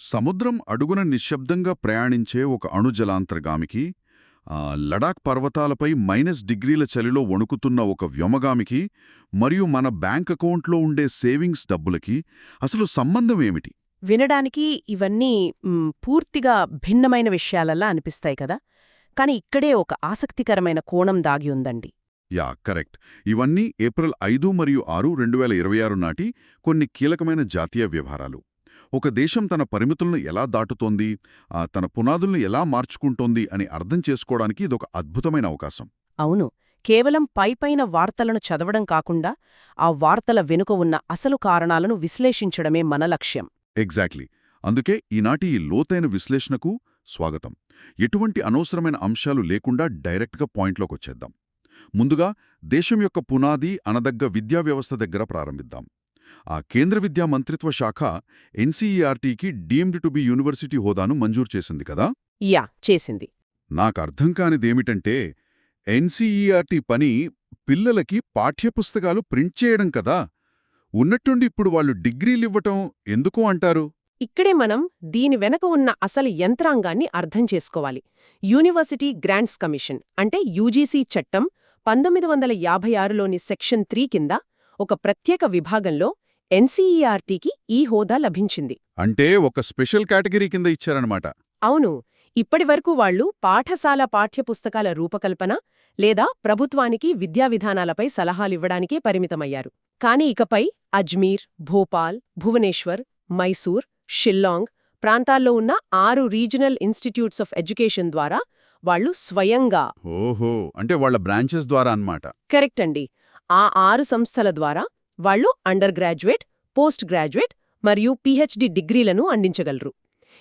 సముద్రం అడుగున నిశ్శబ్దంగా ప్రయాణించే ఒక అణుజలాంతర్గామికి, లడాక్ పర్వతాలపై -డిగ్రీల చలిలో వణుకుతున్న ఒక వ్యోమగామికి, మరియు మన బ్యాంక్ అకౌంట్లో ఉండే సేవింగ్స్ డబ్బులకి అసలు సంబంధం ఏమిటి? వినడానికి ఇవన్నీ పూర్తిగా భిన్నమైన విషయాలలా అనిపిస్తాయి కదా. కాని ఇక్కడే ఒక ఆసక్తికరమైన కోణం దాగి ఉందండి. కరెక్ట్. ఇవన్నీ ఏప్రిల్ 5 మరియు 6, 2026 నాటి కొన్ని కీలకమైన జాతీయ వ్యవహారాలు. ఒక దేశం తన పరిమితులను ఎలా దాటుతోంది, తన పునాదుల్ని ఎలా మార్చుకుంటోంది అని అర్థం చేసుకోవడానికి ఇదొక అద్భుతమైన అవకాశం. అవును. కేవలం పైపైన వార్తలను చదవడం కాకుండా ఆ వార్తల వెనుక ఉన్న అసలు కారణాలను విశ్లేషించడమే మన లక్ష్యం. ఎగ్జాక్ట్లీ. అందుకే ఈనాటి ఈ లోతైన విశ్లేషణకు స్వాగతం. ఎటువంటి అనవసరమైన అంశాలు లేకుండా డైరెక్ట్గా పాయింట్లోకొచ్చేద్దాం. ముందుగా దేశం యొక్క పునాది అనదగ్గ విద్యా వ్యవస్థ దగ్గర ప్రారంభిద్దాం. ఆ కేంద్ర విద్యా మంత్రిత్వ శాఖ ఎన్సీఈఆర్టీకి డీమ్డ్ టు బి యూనివర్సిటీ హోదాను మంజూరు చేసింది కదా? చేసింది. నాకర్థం కానిదేమిటంటే, ఎన్సీఈఆర్టీ పని పిల్లలకి పాఠ్యపుస్తకాలు ప్రింట్ చేయడం కదా. ఉన్నట్టుండి ఇప్పుడు వాళ్ళు డిగ్రీలివ్వటం ఎందుకు అంటారు? ఇక్కడే మనం దీని వెనక ఉన్న అసలు యంత్రాంగాన్ని అర్థం చేసుకోవాలి. యూనివర్సిటీ గ్రాంట్స్ కమిషన్ అంటే యూజీసీ చట్టం 1956లోని సెక్షన్ 3 కింద ఒక ప్రత్యేక విభాగంలో ఎన్సీఈఆర్టీకి ఈ హోదా లభించింది. అంటే ఒక స్పెషల్ కేటగిరీ కింద ఇచ్చారనమాట. అవును. ఇప్పటివరకు వాళ్లు పాఠశాల పాఠ్యపుస్తకాల రూపకల్పన లేదా ప్రభుత్వానికి విద్యా విధానాలపై సలహాలివ్వడానికే పరిమితమయ్యారు. కాని ఇకపై అజ్మీర్, భోపాల్, భువనేశ్వర్, మైసూర్, షిల్లాంగ్ ప్రాంతాల్లో ఉన్న 6 రీజనల్ ఇన్స్టిట్యూట్స్ ఆఫ్ ఎడ్యుకేషన్ ద్వారా వాళ్లు స్వయంగా అంటే వాళ్ళ బ్రాంచెస్ ద్వారా అన్నమాట. కరెక్ట్ అండి. ఆ 6 సంస్థల ద్వారా వాళ్లు అండర్ గ్రాడ్యుయేట్, పోస్ట్ గ్రాడ్యుయేట్ మరియు పీహెచ్డీ డిగ్రీలను అందించగలరు.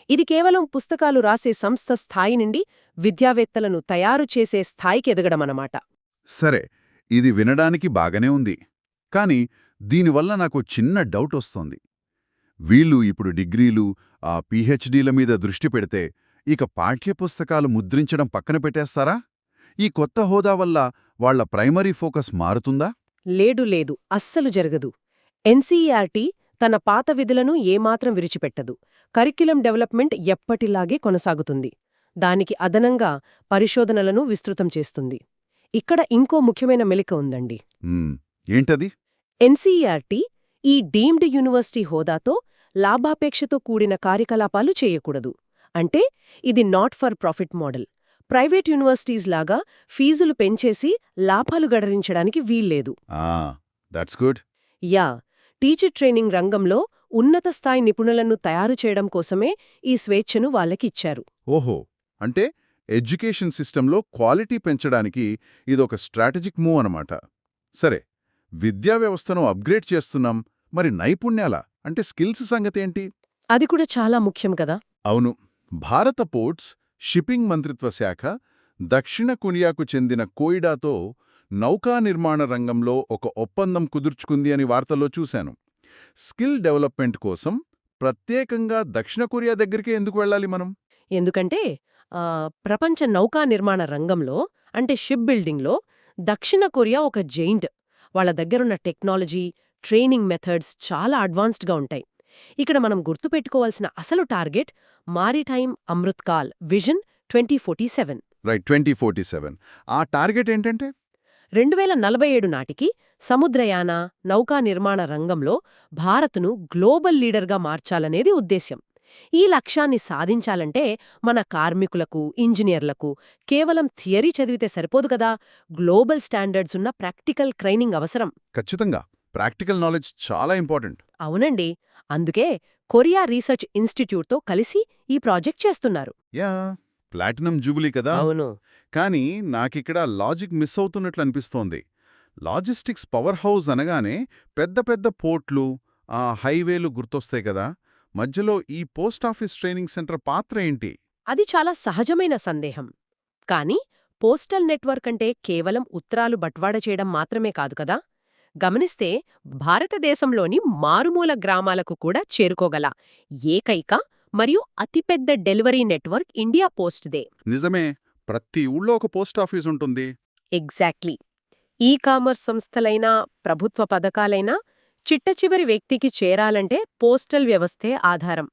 ఇది కేవలం పుస్తకాలు రాసే సంస్థ స్థాయి నుండి విద్యావేత్తలను తయారు చేసే స్థాయికి ఎదగడమన్నమాట. సరే, ఇది వినడానికి బాగానే ఉంది. కాని దీనివల్ల నాకు చిన్న డౌట్ వస్తోంది. వీళ్ళు ఇప్పుడు డిగ్రీలు, పీహెచ్డీల మీద దృష్టి పెడితే ఇక పాఠ్యపుస్తకాలు ముద్రించడం పక్కన పెట్టేస్తారా? ఈ కొత్త హోదా వల్ల వాళ్ల ప్రైమరీ ఫోకస్ మారుతుందా? లేదు, అస్సలు జరగదు. ఎన్సీఈఆర్టీ తన పాత విధులను ఏమాత్రం విడిచిపెట్టదు. కరిక్యులం డెవలప్మెంట్ ఎప్పటిలాగే కొనసాగుతుంది. దానికి అదనంగా పరిశోధనలను విస్తృతం చేస్తుంది. ఇక్కడ ఇంకో ముఖ్యమైన మెలిక ఉందండి. ఏంటది? ఎన్సీఈఆర్టీ ఈ డీమ్డ్ యూనివర్సిటీ హోదాతో లాభాపేక్షతో కూడిన కార్యకలాపాలు చేయకూడదు. అంటే ఇది not for profit model. Private universities లాగా ఫీజులు పెంచేసి లాభాలు గడరించడానికి వీల్లేదు. That's good. టీచర్ ట్రైనింగ్ రంగంలో ఉన్నత స్థాయి నిపుణులను తయారు చేయడం కోసమే ఈ స్వేచ్ఛను వాళ్ళకిచ్చారు. ఓహో, అంటే ఎడ్యుకేషన్ సిస్టంలో క్వాలిటీ పెంచడానికి ఇదొక స్ట్రాటజిక్ మూవ్ అనమాట. సరే, విద్యా వ్యవస్థను అప్గ్రేడ్ చేస్తున్నాం, మరి నైపుణ్యాల అంటే స్కిల్స్ సంగతేంటి? అది కూడా చాలా ముఖ్యం కదా. అవును. భారత పోర్ట్స్, షిప్పింగ్ మంత్రిత్వ శాఖ దక్షిణ కొరియాకు చెందిన కోయిడాతో నౌకా నిర్మాణ రంగంలో ఒక ఒప్పందం కుదుర్చుకుంది అని వార్తల్లో చూశాను. స్కిల్ డెవలప్మెంట్ కోసం ప్రత్యేకంగా దక్షిణ కొరియా దగ్గరికే ఎందుకు వెళ్ళాలి మనం? ఎందుకంటే ప్రపంచ నౌకా నిర్మాణ రంగంలో అంటే షిప్ బిల్డింగ్లో దక్షిణ కొరియా ఒక జెయింట్. వాళ్ల దగ్గరున్న టెక్నాలజీ, ట్రైనింగ్ మెథడ్స్ చాలా అడ్వాన్స్డ్గా ఉంటాయి. ఇక్కడ మనం గుర్తుపెట్టుకోవాల్సిన అసలు target maritime Amrit Kaal vision 2047. Right, 2047. ఆ టార్గెట్ ఏంటంటే 2047 నాటికి సముద్రయాన, నౌకా నిర్మాణ రంగంలో భారత్ను గ్లోబల్ లీడర్గా మార్చాలనేది ఉద్దేశ్యం. ఈ లక్ష్యాన్ని సాధించాలంటే మన కార్మికులకు, ఇంజనీర్లకు కేవలం థియరీ చదివితే సరిపోదు కదా. గ్లోబల్ స్టాండర్డ్స్ ఉన్న ప్రాక్టికల్ ట్రైనింగ్ అవసరం. ఖచ్చితంగా ప్రాక్టికల్ నాలెడ్జ్ చాలా ఇంపార్టెంట్. అవునండి. అందుకే కొరియా రీసెర్చ్ ఇన్స్టిట్యూట్తో కలిసి ఈ ప్రాజెక్ట్ చేస్తున్నారు. ప్లాటినం జూబిలీ కదా. అవును. కానీ నాకిక్కడ లాజిక్ మిస్ అవుతున్నట్లు అనిపిస్తోంది. లాజిస్టిక్స్ పవర్ హౌస్ అనగానే పెద్ద పెద్ద పోర్ట్లు, హైవేలు గుర్తొస్తాయి కదా. మధ్యలో ఈ పోస్టాఫీస్ ట్రైనింగ్ సెంటర్ పాత్ర ఏంటి? అది చాలా సహజమైన సందేహం. కానీ పోస్టల్ నెట్వర్క్ అంటే కేవలం ఉత్తరాలు బట్వాడా చేయడం మాత్రమే కాదు కదా. గమనిస్తే భారతదేశంలోని మారుమూల గ్రామాలకు కూడా చేరుకోగల ఏకైక మరియు అతిపెద్ద డెలివరీ నెట్వర్క్ ఇండియా పోస్ట్దే. నిజమే, ప్రతి ఊళ్ళో ఒక పోస్టాఫీస్ ఉంటుంది. ఎగ్జాక్ట్లీ. ఈ-కామర్స్ సంస్థలైనా, ప్రభుత్వ పథకాలైనా చిట్టచివరి వ్యక్తికి చేరాలంటే పోస్టల్ వ్యవస్థే ఆధారం.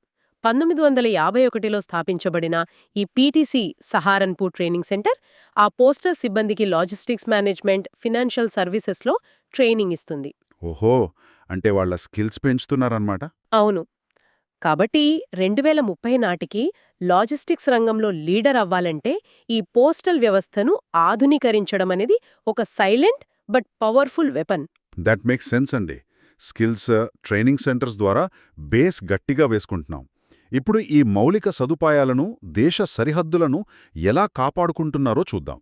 1951లో స్థాపించబడిన ఈ పీటీసీ సహారన్పూర్ ట్రైనింగ్ సెంటర్ ఆ పోస్టల్ సిబ్బందికి లాజిస్టిక్స్ మేనేజ్మెంట్, ఫినాన్షియల్ సర్వీసెస్లో ట్రైనింగ్ ఇస్తుంది. ఓహో, అంటే వాళ్ళ స్కిల్స్ పెంచుతున్నారన్నమాట. అవును. కాబట్టి 2030 నాటికి లాజిస్టిక్స్ రంగంలో లీడర్ అవ్వాలంటే ఈ పోస్టల్ వ్యవస్థను ఆధునీకరించడమనేది ఒక silent but powerful weapon. That makes sense అండి. స్కిల్స్, ట్రైనింగ్ సెంటర్స్ ద్వారా బేస్ గట్టిగా వేసుకుంటున్నాం. ఇప్పుడు ఈ మౌలిక సదుపాయాలను, దేశ సరిహద్దులను ఎలా కాపాడుకుంటున్నారో చూద్దాం.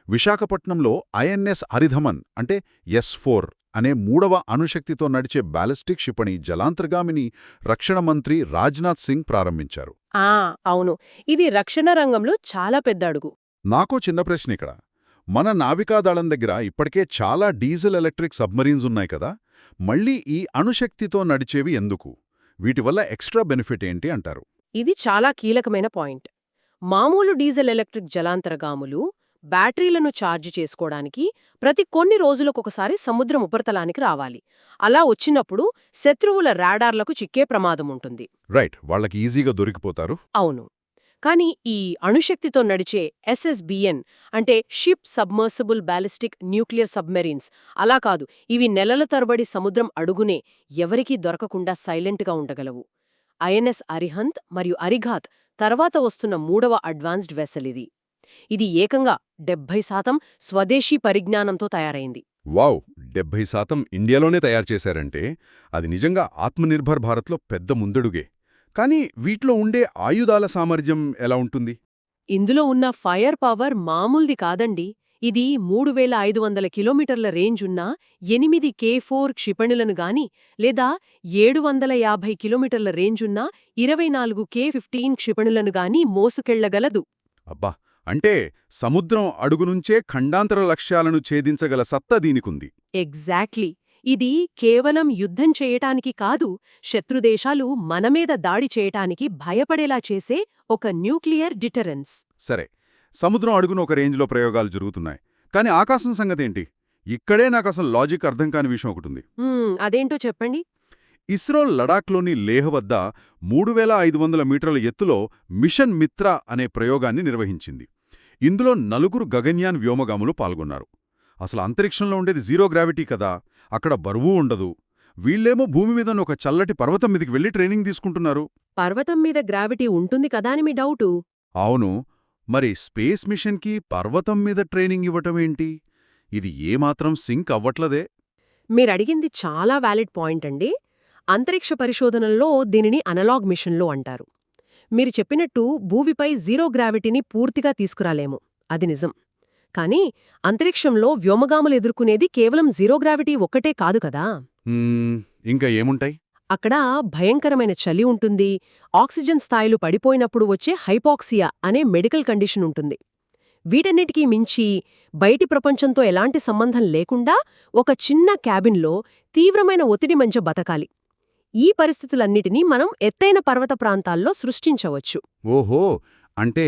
విశాఖపట్నంలో ఐఎన్ఎస్ హరిధమన్ అంటే S4 అనే 3వ అణుశక్తితో నడిచే బ్యాలిస్టిక్ క్షిపణి జలాంతర్గామిని రక్షణ మంత్రి రాజ్నాథ్ సింగ్ ప్రారంభించారు. అవును. ఇది రక్షణ రంగంలో చాలా పెద్ద అడుగు. నాకో చిన్న ప్రశ్న ఇక్కడ. మన నావికాదళం దగ్గర ఇప్పటికే చాలా డీజిల్ ఎలక్ట్రిక్ సబ్మరీన్స్ ఉన్నాయి కదా, మళ్ళీ ఈ అణుశక్తితో నడిచేవి ఎందుకు? వీటి వల్ల ఎక్స్ట్రా బెనిఫిట్ ఏంటి అంటారు? ఇది చాలా కీలకమైన పాయింట్. మామూలు డీజిల్ ఎలక్ట్రిక్ జలాంతర్గాములు బ్యాటరీలను ఛార్జ్ చేసుకోవడానికి ప్రతి కొన్ని రోజులకొకసారి సముద్రం ఉపరితలానికి రావాలి. అలా వచ్చినప్పుడు శత్రువుల రాడార్లకు చిక్కే ప్రమాదముంటుంది. రైట్, వాళ్ళకి ఈజీగా దొరికిపోతారు. అవును. కానీ ఈ అణుశక్తితో నడిచే SSBN అంటే ship submersible ballistic nuclear submarines అలా కాదు. ఇవి నెలల తరబడి సముద్రం అడుగునే ఎవరికీ దొరకకుండా సైలెంట్గా ఉండగలవు. INS అరిహంత్ మరియు అరిఘాత్ తర్వాత వస్తున్న 3వ అడ్వాన్స్డ్ వెసల్ ఇది. ఇది ఏకంగా 70% స్వదేశీ పరిజ్ఞానంతో తయారైంది. వావ్, 70% ఇండియాలోనే తయారు చేశారంటే అది నిజంగా ఆత్మనిర్భర్ భారత్లో పెద్ద ముందడుగే. కానీ వీటిలో ఉండే ఆయుధాల సామర్థ్యం ఎలా ఉంటుంది? ఇందులో ఉన్న ఫైర్ పవర్ మామూల్ది కాదండి. ఇది 3500 కిలోమీటర్ల రేంజ్ ఉన్న 8 K4 క్షిపణులను గాని లేదా 750 కిలోమీటర్ల రేంజున్న 24 K15 క్షిపణులను గాని మోసుకెళ్లగలదు. అబ్బా, అంటే సముద్రం అడుగునుంచే ఖండాంతర లక్ష్యాలను ఛేదించగల సత్తా దీనికుంది. ఎగ్జాక్ట్లీ. ఇది కేవలం యుద్ధం చేయటానికి కాదు, శత్రుదేశాలు మనమీద దాడి చేయటానికి భయపడేలా చేసే ఒక న్యూక్లియర్ డిటరెన్స్. సరే, సముద్రం అడుగున ఒక రేంజ్లో ప్రయోగాలు జరుగుతున్నాయి. కానీ ఆకాశం సంగతేంటి? ఇక్కడే నాకసలు లాజిక్ అర్థం కాని విషయం ఒకటుంది. అదేంటో చెప్పండి. ఇస్రో లడాఖ్లోని లేహ్ వద్ద 3500 మీటర్ల ఎత్తులో మిషన్ మిత్ర అనే ప్రయోగాన్ని నిర్వహించింది. ఇందులో 4 గగన్యాన్ వ్యోమగాములు పాల్గొన్నారు. అసలు అంతరిక్షంలో ఉండేది జీరో గ్రావిటీ కదా, అక్కడ బరువు ఉండదు. వీళ్లేమో భూమి మీద ఒక చల్లటి పర్వతం మీదకి వెళ్లి ట్రైనింగ్ తీసుకుంటున్నారు. పర్వతం మీద గ్రావిటీ ఉంటుంది కదా అని మీ డౌటు? అవును. మరి స్పేస్ మిషన్కి పర్వతం మీద ట్రైనింగ్ ఇవ్వటమేంటి? ఇది ఏమాత్రం సింక్ అవ్వట్లదే. మీరడిగింది చాలా వ్యాలిడ్ పాయింట్ అండి. అంతరిక్ష పరిశోధనల్లో దీనిని అనలాగ్ మిషన్లు అంటారు. మీరు చెప్పినట్టు భూమిపై జీరో గ్రావిటీని పూర్తిగా తీసుకురాలేము, అది నిజం. కానీ అంతరిక్షంలో వ్యోమగాములు ఎదుర్కొనేది కేవలం జీరో గ్రావిటీ ఒక్కటే కాదు కదా. ఇంకా ఏముంటాయి? అక్కడ భయంకరమైన చలి ఉంటుంది, ఆక్సిజన్ స్థాయిలు పడిపోయినప్పుడు వచ్చే హైపాక్సియా అనే మెడికల్ కండిషన్ ఉంటుంది. వీటన్నిటికీ మించి బయటి ప్రపంచంతో ఎలాంటి సంబంధం లేకుండా ఒక చిన్న క్యాబిన్లో తీవ్రమైన ఒత్తిడి మధ్య బతకాలి. ఈ పరిస్థితులన్నిటినీ మనం ఎత్తైన పర్వత ప్రాంతాల్లో సృష్టించవచ్చు. ఓహో, అంటే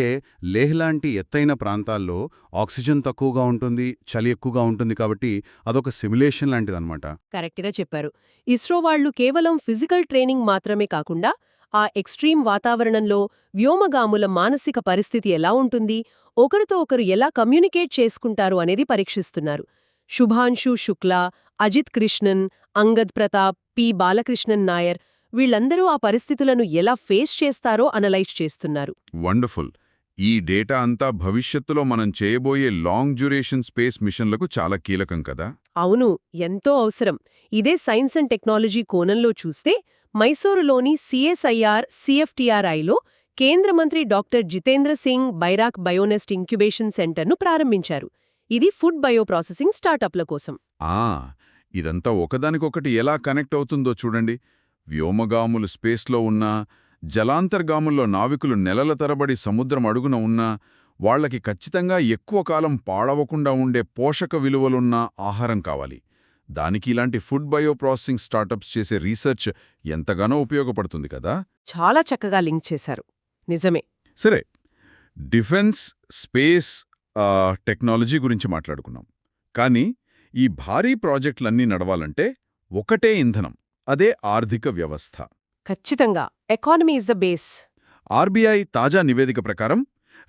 లేహ్ లాంటి ఎత్తైన ప్రాంతాల్లో ఆక్సిజన్ తక్కువగా ఉంటుంది, చలి ఎక్కువగా ఉంటుంది, కాబట్టి అదొక సిమ్యులేషన్ లాంటిదన్నమాట. కరెక్ట్గా చెప్పారు. ఇస్రో వాళ్లు కేవలం ఫిజికల్ ట్రైనింగ్ మాత్రమే కాకుండా ఆ ఎక్స్ట్రీమ్ వాతావరణంలో వ్యోమగాముల మానసిక పరిస్థితి ఎలా ఉంటుంది, ఒకరితో ఒకరు ఎలా కమ్యూనికేట్ చేసుకుంటారు అనేది పరీక్షిస్తున్నారు. శుభాంశు శుక్లా, అజిత్ కృష్ణన్, అంగద్ ప్రతాప్, పి బాలకృష్ణన్ నాయర్ వీళ్లందరూ ఆ పరిస్థితులను ఎలా ఫేస్ చేస్తారో అనలైజ్ చేస్తున్నారు. వండర్ఫుల్. ఈ డేటా అంతా భవిష్యత్తులో మనం చేయబోయే లాంగ్ డ్యూరేషన్ స్పేస్ మిషన్లకు చాలా కీలకం కదా. అవును, ఎంతో అవసరం. ఇదే సైన్స్ అండ్ టెక్నాలజీ కోణంలో చూస్తే మైసూరులోని CSIR CFTRIలో కేంద్ర మంత్రి డాక్టర్ జితేంద్ర సింగ్ బైరాక్ బయోనెస్ట్ ఇంక్యుబేషన్ సెంటర్ను ప్రారంభించారు. ఇది ఫుడ్ బయోప్రాసెసింగ్ స్టార్టప్ల కోసం. ఇదంతా ఒకదానికొకటి ఎలా కనెక్ట్ అవుతుందో చూడండి. వ్యోమగాములు స్పేస్లో ఉన్నా, జలాంతర్గాముల్లో నావికులు నెలల తరబడి సముద్రం అడుగున ఉన్నా, వాళ్లకి ఖచ్చితంగా ఎక్కువ కాలం పాడవకుండా ఉండే పోషక విలువలున్న ఆహారం కావాలి. దానికి ఇలాంటి ఫుడ్ బయోప్రాసెసింగ్ స్టార్టప్స్ చేసే రీసెర్చ్ ఎంతగానో ఉపయోగపడుతుంది కదా. చాలా చక్కగా లింక్ చేశారు. నిజమే. సరే, డిఫెన్స్, స్పేస్ టెక్నాలజీ గురించి మాట్లాడుకున్నాం. కానీ ఈ భారీ ప్రాజెక్టులన్నీ నడవాలంటే ఒకటే ఇంధనం, అదే ఆర్థిక వ్యవస్థ. ఖచ్చితంగా. Economy is the base. RBI తాజా నివేదిక ప్రకారం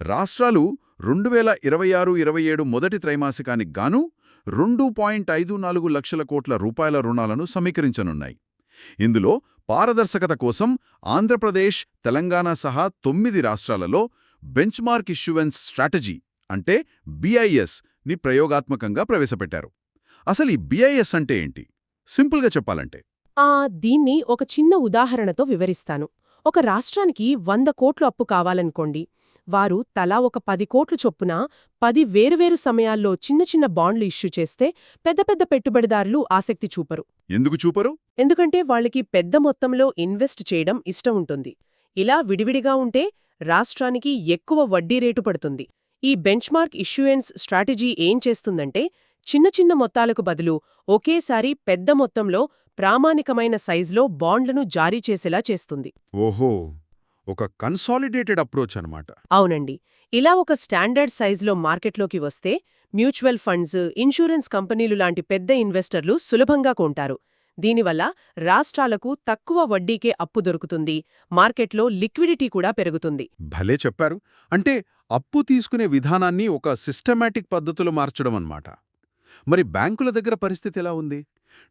రాష్ట్రాలు 2026-27 మొదటి త్రైమాసికానికి గాను 2.54 లక్షల కోట్ల రూపాయల రుణాలను సమీకరించనున్నాయి. ఇందులో పారదర్శకత కోసం ఆంధ్రప్రదేశ్, తెలంగాణ సహా 9 రాష్ట్రాలలో బెంచ్మార్క్ ఇష్యూయెన్స్ స్ట్రాటజీ అంటే BIS ని ప్రయోగాత్మకంగా ప్రవేశపెట్టారు. అసలు ఈ BIS అంటే ఏంటి? సింపుల్గా చెప్పాలంటే దీన్ని ఒక చిన్న ఉదాహరణతో వివరిస్తాను. ఒక రాష్ట్రానికి 100 కోట్లు అప్పు కావాలనుకోండి. వారు తలా ఒక 10 కోట్లు చొప్పున 10 వేరువేరు సమయాల్లో చిన్న చిన్న బాండ్లు ఇష్యూ చేస్తే పెద్ద పెద్ద పెట్టుబడిదారులు ఆసక్తి చూపరు. ఎందుకు చూపరు? ఎందుకంటే వాళ్ళకి పెద్ద మొత్తంలో ఇన్వెస్ట్ చేయడం ఇష్టం ఉంటుంది. ఇలా విడివిడిగా ఉంటే రాష్ట్రానికి ఎక్కువ వడ్డీ రేటు పడుతుంది. ఈ బెంచ్మార్క్ ఇష్యూయెన్స్ స్ట్రాటజీ ఏం చేస్తుందంటే చిన్న చిన్న మొత్తాలకు బదులు ఒకేసారి పెద్ద మొత్తంలో ప్రామాణికమైన సైజులో బాండ్లను జారీ చేసేలా చేస్తుంది. ఓహో, ఒక కన్సాలిడేటెడ్ అప్రోచ్ అన్నమాట. అవునండి. ఇలా ఒక స్టాండర్డ్ సైజులో మార్కెట్లోకి వస్తే మ్యూచువల్ ఫండ్స్, ఇన్సూరెన్స్ కంపెనీలు లాంటి పెద్ద ఇన్వెస్టర్లు సులభంగా కొంటారు. దీనివల్ల రాష్ట్రాలకు తక్కువ వడ్డీకే అప్పు దొరుకుతుంది, మార్కెట్లో లిక్విడిటీ కూడా పెరుగుతుంది. భలే చెప్పారు. అంటే అప్పు తీసుకునే విధానాన్ని ఒక సిస్టమాటిక్ పద్ధతిలో మార్చడం అన్నమాట. మరి బ్యాంకుల దగ్గర పరిస్థితి ఎలా ఉంది?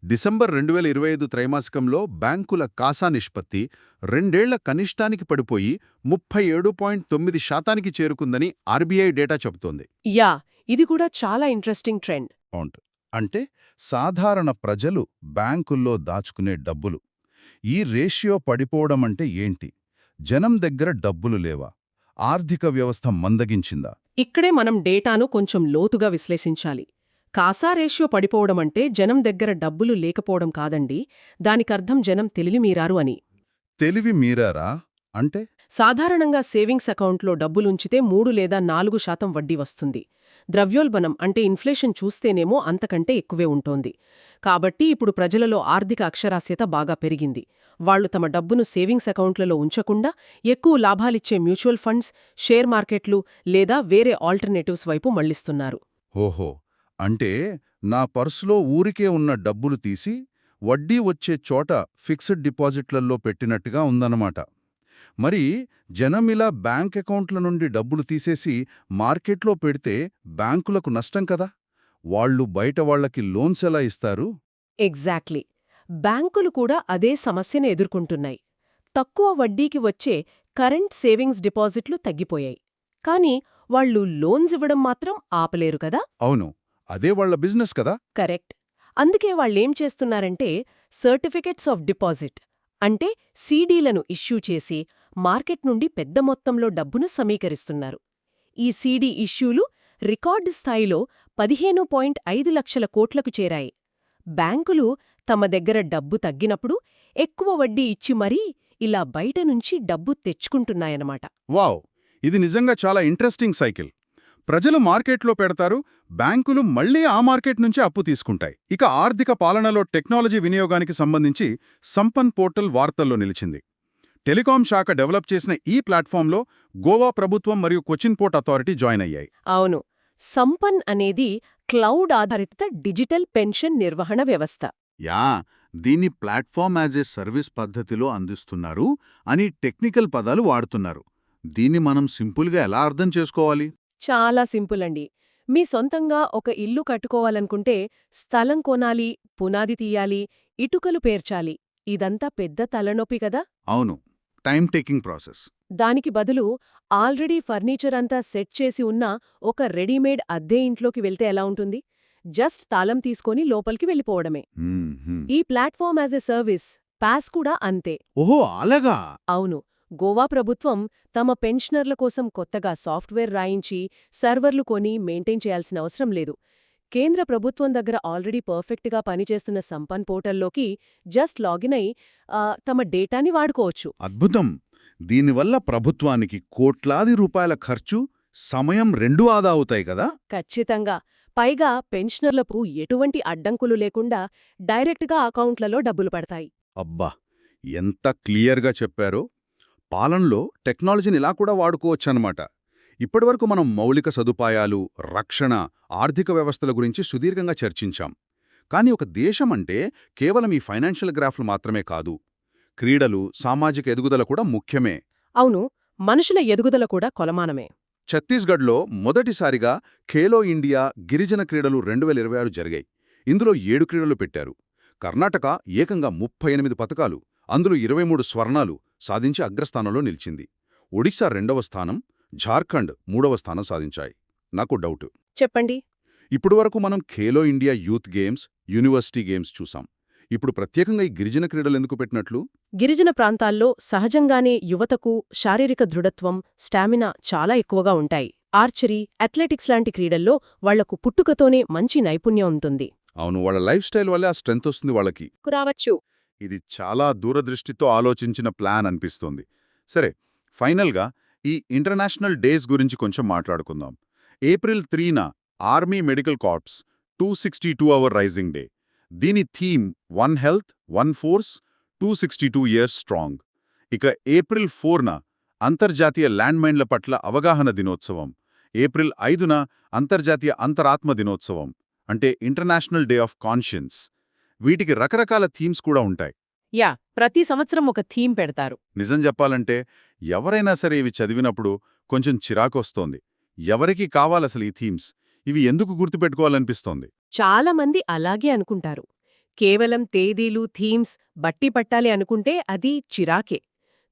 డిసెంబర్ 2025 త్రైమాసికంలో బ్యాంకుల కాసా నిష్పత్తి 2 ఏళ్ల కనిష్టానికి పడిపోయి 37.9% చేరుకుందని ఆర్బీఐ డేటా చెబుతోంది. యా, ఇది కూడా చాలా ఇంట్రెస్టింగ్ ట్రెండ్. అంటే సాధారణ ప్రజలు బ్యాంకుల్లో దాచుకునే డబ్బులు, ఈ రేషియో పడిపోవడమంటే ఏంటి? జనం దగ్గర డబ్బులు లేవా? ఆర్థిక వ్యవస్థ మందగించిందా? ఇక్కడే మనం డేటాను కొంచెం లోతుగా విశ్లేషించాలి. కాసా రేషియో పడిపోవడమంటే జనం దగ్గర డబ్బులు లేకపోవడం కాదండి, దానికర్థం జనం తెలివిమీరారు అని. తెలివి మీరారా అంటే? సాధారణంగా సేవింగ్స్ అకౌంట్లో డబ్బులుంచితే 3 లేదా 4% వడ్డీ వస్తుంది. ద్రవ్యోల్బణం అంటే ఇన్ఫ్లేషన్ చూస్తేనేమో అంతకంటే ఎక్కువే ఉంటోంది. కాబట్టి ఇప్పుడు ప్రజలలో ఆర్థిక అక్షరాస్యత బాగా పెరిగింది. వాళ్లు తమ డబ్బును సేవింగ్స్ అకౌంట్లలో ఉంచకుండా ఎక్కువ లాభాలిచ్చే మ్యూచువల్ ఫండ్స్, షేర్ మార్కెట్లు లేదా వేరే ఆల్టర్నేటివ్స్ వైపు మళ్లిస్తున్నారు. ఓహో, అంటే నా పర్సులో ఊరికే ఉన్న డబ్బులు తీసి వడ్డీ వచ్చే చోట ఫిక్స్డ్ డిపాజిట్లలో పెట్టినట్టుగా ఉందన్నమాట. మరి జనమిలా బ్యాంక్ అకౌంట్ల నుండి డబ్బులు తీసేసి మార్కెట్లో పెడితే బ్యాంకులకు నష్టం కదా? వాళ్ళు బయట వాళ్లకి లోన్స్ ఎలా ఇస్తారు? ఎగ్జాక్ట్లీ. బ్యాంకులు కూడా అదే సమస్యను ఎదుర్కొంటున్నాయి. తక్కువ వడ్డీకి వచ్చే కరెంట్ సేవింగ్స్ డిపాజిట్లు తగ్గిపోయాయి. కానీ వాళ్ళు లోన్స్ ఇవ్వడం మాత్రం ఆపలేరు కదా? అవును, అదే వాళ్ల బిజినెస్ కదా. కరెక్ట్. అందుకే వాళ్ళేం చేస్తున్నారంటే సర్టిఫికెట్స్ ఆఫ్ డిపాజిట్ అంటే సీడీలను ఇష్యూ చేసి మార్కెట్ నుండి పెద్ద మొత్తంలో డబ్బును సమీకరిస్తున్నారు. ఈ సీడీ ఇష్యూలు రికార్డు స్థాయిలో 15.5 లక్షల కోట్లకు చేరాయి. బ్యాంకులు తమ దగ్గర డబ్బు తగ్గినప్పుడు ఎక్కువ వడ్డీ ఇచ్చి మరీ ఇలా బయట నుంచి డబ్బు తెచ్చుకుంటున్నాయన్నమాట. వావ్, ఇది నిజంగా చాలా ఇంట్రెస్టింగ్ సైకిల్. ప్రజలు మార్కెట్లో పెడతారు, బ్యాంకులు మళ్లీ ఆ మార్కెట్ నుంచే అప్పు తీసుకుంటాయి. ఇక ఆర్థిక పాలనలో టెక్నాలజీ వినియోగానికి సంబంధించి సంపన్ పోర్టల్ వార్తల్లో నిలిచింది. టెలికాం శాఖ డెవలప్ చేసిన ఈ ప్లాట్ఫామ్లో గోవా ప్రభుత్వం మరియు కొచ్చిన్ పోర్ట్ అథారిటీ జాయిన్ అయ్యాయి. అవును, సంపన్ అనేది క్లౌడ్ ఆధారిత డిజిటల్ పెన్షన్ నిర్వహణ వ్యవస్థ. దీన్ని ప్లాట్ఫామ్ యాజ్ ఏ సర్వీస్ పద్ధతిలో అందిస్తున్నారు అని టెక్నికల్ పదాలు వాడుతున్నారు. దీన్ని మనం సింపుల్గా ఎలా అర్థం చేసుకోవాలి? చాలా సింపుల్ అండి. మీ సొంతంగా ఒక ఇల్లు కట్టుకోవాలనుకుంటే స్థలం కొనాలి, పునాది తీయాలి, ఇటుకలు పేర్చాలి. ఇదంతా పెద్ద తలనొప్పి కదా? అవును, టైం టేకింగ్ ప్రాసెస్. దానికి బదులు ఆల్రెడీ ఫర్నిచర్ అంతా సెట్ చేసి ఉన్న ఒక రెడీమేడ్ అద్దె ఇంట్లోకి వెళ్తే ఎలా ఉంటుంది? జస్ట్ తాళం తీసుకొని లోపలికి వెళ్ళిపోవడమే. ఈ platform as a service pass కూడా అంతే. ఓహో, అలాగా? అవును. గోవా ప్రభుత్వం తమ పెన్షనర్ల కోసం కొత్తగా సాఫ్ట్వేర్ రాయించి సర్వర్లు కొని మెయింటైన్ చేయాల్సిన అవసరం లేదు. కేంద్ర ప్రభుత్వం దగ్గర ఆల్రెడీ పర్ఫెక్ట్గా పనిచేస్తున్న సంపన్ పోర్టల్లోకి జస్ట్ లాగిన్ అయి తమ డేటాని వాడుకోవచ్చు. అద్భుతం. దీనివల్ల ప్రభుత్వానికి కోట్లాది రూపాయల ఖర్చు, సమయం రెండూ ఆదా అవుతాయి కదా? ఖచ్చితంగా. పైగా పెన్షనర్లకు ఎటువంటి అడ్డంకులు లేకుండా డైరెక్ట్గా అకౌంట్లలో డబ్బులు పడతాయి. అబ్బా, ఎంత క్లియర్గా చెప్పారో! పాలనలో టెక్నాలజీని ఇలా కూడా వాడుకోవచ్చన్నమాట. ఇప్పటివరకు మనం మౌలిక సదుపాయాలు, రక్షణ, ఆర్థిక వ్యవస్థల గురించి సుదీర్ఘంగా చర్చించాం. కానీ ఒక దేశం అంటే కేవలం ఈ ఫైనాన్షియల్ గ్రాఫ్లు మాత్రమే కాదు. క్రీడలు సామాజిక ఎదుగుదల కూడా ముఖ్యమే. అవును, మనుషుల ఎదుగుదల కూడా కొలమానమే. ఛత్తీస్గఢ్లో మొదటిసారిగా ఖేలో ఇండియా గిరిజన క్రీడలు 2026 జరిగాయి. ఇందులో 7 క్రీడలు పెట్టారు. కర్ణాటక ఏకంగా 38 పతకాలు, అందులో 23 స్వర్ణాలు సాధించి అగ్రస్థానంలో నిలిచింది. ఒడిశా 2వ స్థానం, ఝార్ఖండ్ 3వ స్థానం సాధించాయి. నాకు డౌట్. చెప్పండి. ఇప్పటివరకు మనం Khelo India youth games, university games చూసాం. ఇప్పుడు ప్రత్యేకంగా ఈ గిరిజన క్రీడలు ఎందుకు పెట్టినట్లు? గిరిజన ప్రాంతాల్లో సహజంగానే యువతకు శారీరక దృఢత్వం, స్టామినా చాలా ఎక్కువగా ఉంటాయి. ఆర్చరీ, అథ్లెటిక్స్ లాంటి క్రీడల్లో వాళ్లకు పుట్టుకతోనే మంచి నైపుణ్యం ఉంటుంది. అవును, వాళ్ళ లైఫ్ స్టైల్ వల్లే ఆ స్ట్రెంత్ వస్తుంది వాళ్ళకి. రావచ్చు. ఇది చాలా దూరదృష్టితో ఆలోచించిన ప్లాన్ అనిపిస్తోంది. సరే, ఫైనల్గా ఈ ఇంటర్నేషనల్ డేస్ గురించి కొంచెం మాట్లాడుకుందాం. ఏప్రిల్ 3న army medical corps 262 our raising day. దీని theme one health, one force, 262 years strong. ఇక ఏప్రిల్ 4న అంతర్జాతీయ ల్యాండ్మైన్ల పట్ల అవగాహన దినోత్సవం. ఏప్రిల్ 5న అంతర్జాతీయ అంతరాత్మ దినోత్సవం, అంటే ఇంటర్నేషనల్ డే ఆఫ్ కాన్షియన్స్. వీటికి రకరకాల థీమ్స్ కూడా ఉంటాయి. ప్రతి సంవత్సరం ఒక థీమ్ పెడతారు. నిజం చెప్పాలంటే ఎవరైనా సరే ఇవి చదివినప్పుడు కొంచెం చిరాకొస్తోంది. ఎవరికి కావాలసలు ఈ థీమ్స్? ఇవి ఎందుకు గుర్తుపెట్టుకోవాలనిపిస్తోంది? చాలా మంది అలాగే అనుకుంటారు. కేవలం తేదీలు, థీమ్స్ బట్టి పట్టాలి అనుకుంటే అది చిరాకే.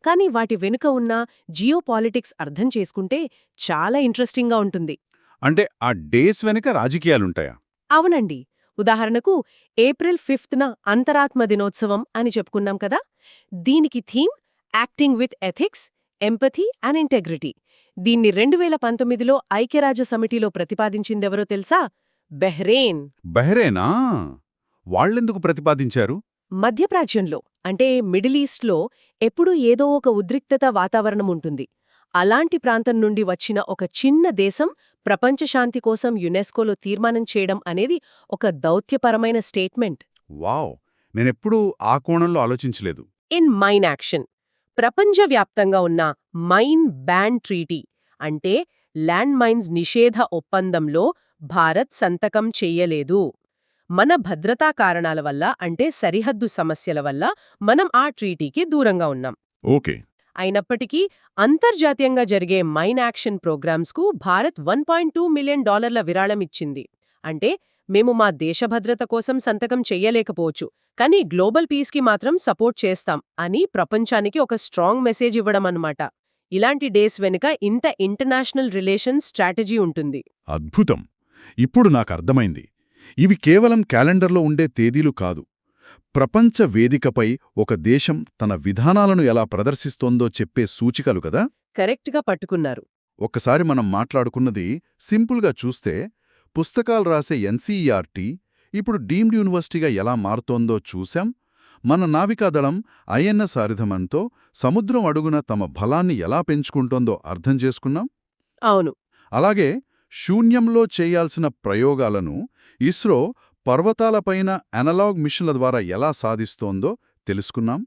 కానీ వాటి వెనుక ఉన్న జియోపాలిటిక్స్ అర్థం చేసుకుంటే చాలా ఇంట్రెస్టింగ్గా ఉంటుంది. అంటే ఆ డేస్ వెనుక రాజకీయాలుంటాయా? అవునండి. ఉదాహరణకు ఏప్రిల్ 5న అంతరాత్మ దినోత్సవం అని చెప్పుకున్నాం కదా. దీనికి theme acting with ethics, empathy and integrity. దీన్ని 2019లో ఐక్యరాజ్య సమితిలో ప్రతిపాదించిందెవరో తెలుసా? బహ్రెయిన్. బహ్రెయినా? వాళ్ళెందుకు ప్రతిపాదించారు? మధ్యప్రాచ్యంలో, అంటే మిడిల్ ఈస్ట్లో ఎప్పుడూ ఏదో ఒక ఉద్రిక్తత వాతావరణం ఉంటుంది. అలాంటి ప్రాంతం నుండి వచ్చిన ఒక చిన్న దేశం ప్రపంచ శాంతి కోసం యునెస్కోలో తీర్మానం చేయడం అనేది ఒక దౌత్యపరమైన స్టేట్మెంట్. వావ్! నేనెప్పుడూ ఆ కోణంలో ఆలోచించలేదు. In mine action. ప్రపంచవ్యాప్తంగా ఉన్న మైన్ బ్యాన్ ట్రీటీ, అంటే ల్యాండ్ మైన్స్ నిషేధ ఒప్పందంలో భారత్ సంతకం చెయ్యలేదు. మన భద్రతా కారణాల వల్ల, అంటే సరిహద్దు సమస్యల వల్ల మనం ఆ ట్రీటీకి దూరంగా ఉన్నాం. ఓకే. అయినప్పటికీ అంతర్జాతీయంగా జరిగే మైన్ యాక్షన్ ప్రోగ్రామ్స్కు భారత్ $1.2 మిలియన్ విరాళం ఇచ్చింది. అంటే మేము మా దేశ భద్రత కోసం సంతకం చెయ్యలేకపోవచ్చు, కానీ గ్లోబల్ పీస్కి మాత్రం సపోర్ట్ చేస్తాం అని ప్రపంచానికి ఒక స్ట్రాంగ్ మెసేజ్ ఇవ్వడమన్నమాట. ఇలాంటి డేస్ వెనుక ఇంత ఇంటర్నేషనల్ రిలేషన్స్ స్ట్రాటజీ ఉంటుంది. అద్భుతం! ఇప్పుడు నాకర్థమైంది. ఇవి కేవలం క్యాలెండర్లో ఉండే తేదీలు కాదు. ప్రపంచ వేదికపై ఒక దేశం తన విధానాలను ఎలా ప్రదర్శిస్తోందో చెప్పే సూచికలు కదా? కరెక్ట్గా పట్టుకున్నారు. ఒక్కసారి మనం మాట్లాడుకున్నది సింపుల్గా చూస్తే, పుస్తకాలు రాసే ఎన్సీఈఆర్టీ ఇప్పుడు డీమ్డ్ యూనివర్సిటీగా ఎలా మారుతోందో చూశాం. మన నావికాదళం ఐఎన్ఎస్ అరిధమంతో సముద్రం అడుగున తమ బలాన్ని ఎలా పెంచుకుంటోందో అర్థం చేసుకున్నాం. అవును. అలాగే శూన్యంలో చేయాల్సిన ప్రయోగాలను ఇస్రో పర్వతాలపైన అనలాగ్ మిషన్ల ద్వారా ఎలా సాధిస్తోందో తెలుసుకున్నాం.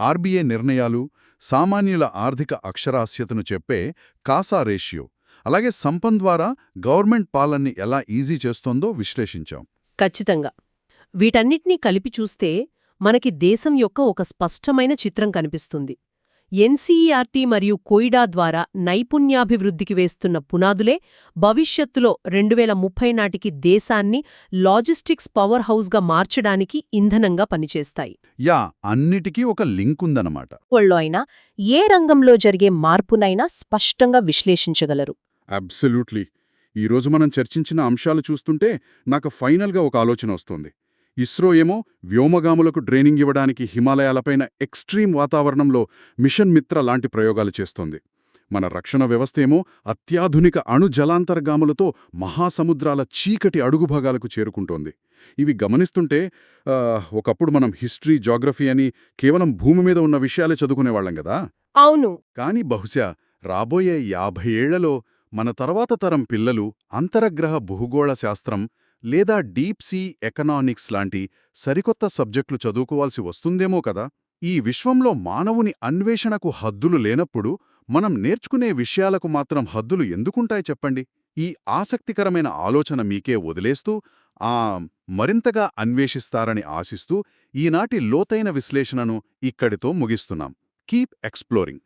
ఆర్బీఐ నిర్ణయాలు, సామాన్యుల ఆర్థిక అక్షరాస్యతను చెప్పే కాసా రేషియో, అలాగే సంపన్ ద్వారా గవర్నమెంట్ పాలన్ని ఎలా ఈజీ చేస్తోందో విశ్లేషించాం. ఖచ్చితంగా. వీటన్నిటినీ కలిపి చూస్తే మనకి దేశం యొక్క ఒక స్పష్టమైన చిత్రం కనిపిస్తుంది. ఎన్సీఈఆర్టీ మరియు కొయిడా ద్వారా నైపుణ్యాభివృద్ధికి వేస్తున్న పునాదులే భవిష్యత్తులో 2030 నాటికి దేశాన్ని లాజిస్టిక్స్ పవర్ హౌస్గా మార్చడానికి ఇంధనంగా పనిచేస్తాయి. అన్నిటికీ ఒక లింక్ ఉందన్నమాట. ఒళ్ళో అయినా ఏ రంగంలో జరిగే మార్పునైనా స్పష్టంగా విశ్లేషించగలరు. అబ్సల్యూట్లీ. ఈరోజు మనం చర్చించిన అంశాలు చూస్తుంటే నాకు ఫైనల్గా ఒక ఆలోచన వస్తోంది. ఇస్రో ఏమో వ్యోమగాములకు ట్రైనింగ్ ఇవ్వడానికి హిమాలయాలపైన ఎక్స్ట్రీమ్ వాతావరణంలో మిషన్ మిత్ర లాంటి ప్రయోగాలు చేస్తోంది. మన రక్షణ వ్యవస్థేమో అత్యాధునిక అణు జలాంతర్గాములతో మహాసముద్రాల చీకటి అడుగుభాగాలకు చేరుకుంటోంది. ఇవి గమనిస్తుంటే ఒకప్పుడు మనం హిస్టరీ, జాగ్రఫీ అని కేవలం భూమి మీద ఉన్న విషయాలే చదువుకునేవాళ్లం కదా. అవును. కానీ బహుశా రాబోయే 50 ఏళ్లలో మన తర్వాత తరం పిల్లలు అంతరగ్రహ భూగోళ శాస్త్రం లేదా డీప్ సీ ఎకనామిక్స్ లాంటి సరికొత్త సబ్జెక్టులు చదువుకోవాల్సి వస్తుందేమో కదా. ఈ విశ్వంలో మానవుని అన్వేషణకు హద్దులు లేనప్పుడు మనం నేర్చుకునే విషయాలకు మాత్రం హద్దులు ఎందుకుంటాయి చెప్పండి? ఈ ఆసక్తికరమైన ఆలోచన మీకే వదిలేస్తూ మరింతగా అన్వేషిస్తారని ఆశిస్తూ ఈనాటి లోతైన విశ్లేషణను ఇక్కడితో ముగిస్తున్నాం. Keep exploring.